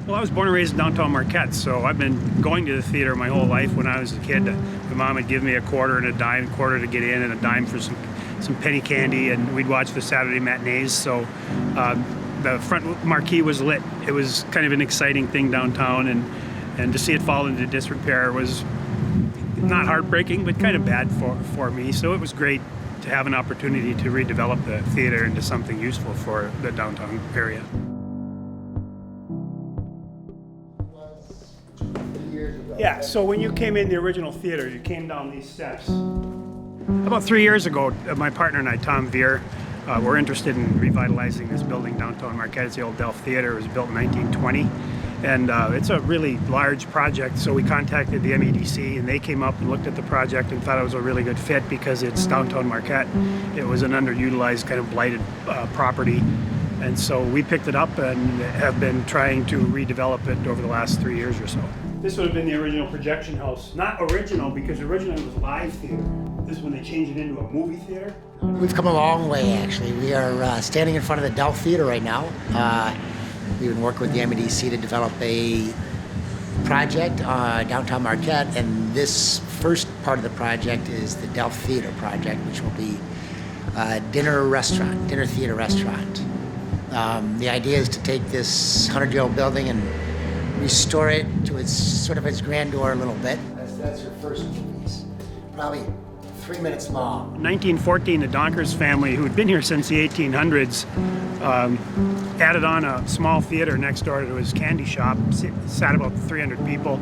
Well, I was born and raised in downtown Marquette, so I've been going to the theater my whole life. When I was a kid, my mom would give me a quarter and a dime, quarter to get in and a dime for some penny candy, and we'd watch the Saturday matinees. So the front marquee was lit. It was kind of an exciting thing downtown, and to see it fall into disrepair was not heartbreaking, but kind of bad for me. So it was great to have an opportunity to redevelop the theater into something useful for the downtown area. Yeah, so when you came in the original theater, you came down these steps. About 3 years ago, my partner and I, Tom Veer, were interested in revitalizing this building downtown Marquette. It's the old Delft Theatre. It was built in 1920, and it's a really large project, so we contacted the MEDC, and they came up and looked at the project and thought it was a really good fit because it's downtown Marquette. It was an underutilized, kind of blighted property, and so we picked it up and have been trying to redevelop it over the last 3 years or so. This would have been the original projection house. Not original, because originally it was live theater. This is when they changed it into a movie theater. We've come a long way, actually. We are standing in front of the Delft Theatre right now. We've been working with the MEDC to develop a project downtown Marquette, and this first part of the project is the Delft Theatre project, which will be a dinner theater restaurant. The idea is to take this 100-year-old building and restore it to its grandeur a little bit. That's her first piece. Probably 3 minutes long. In 1914, the Donkers family, who had been here since the 1800s, added on a small theater next door to his candy shop. Sat about 300 people,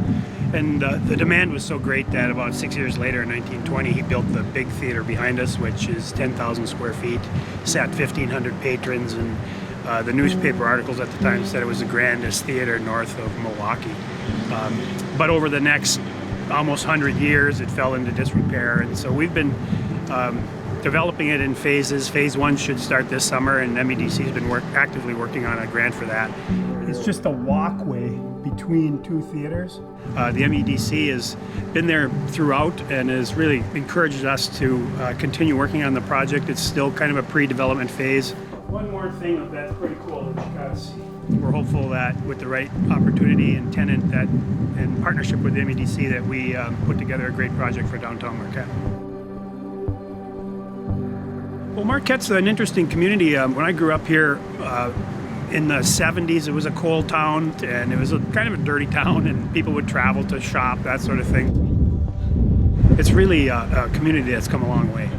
and the demand was so great that about 6 years later, in 1920, he built the big theater behind us, which is 10,000 square feet, sat 1,500 patrons, and the newspaper articles at the time said it was the grandest theater north of Milwaukee. But over the next almost 100 years, it fell into disrepair, and so we've been developing it in phases. Phase 1 should start this summer, and MEDC has been actively working on a grant for that. It's just a walkway between two theaters. The MEDC has been there throughout and has really encouraged us to continue working on the project. It's still kind of a pre-development phase. One more thing that's pretty cool that you gotta see. We're hopeful that with the right opportunity and tenant, that in partnership with the MEDC, that we put together a great project for downtown Marquette. Well, Marquette's an interesting community. When I grew up here in the 70s, it was a coal town, and it was kind of a dirty town, and people would travel to shop, that sort of thing. It's really a community that's come a long way.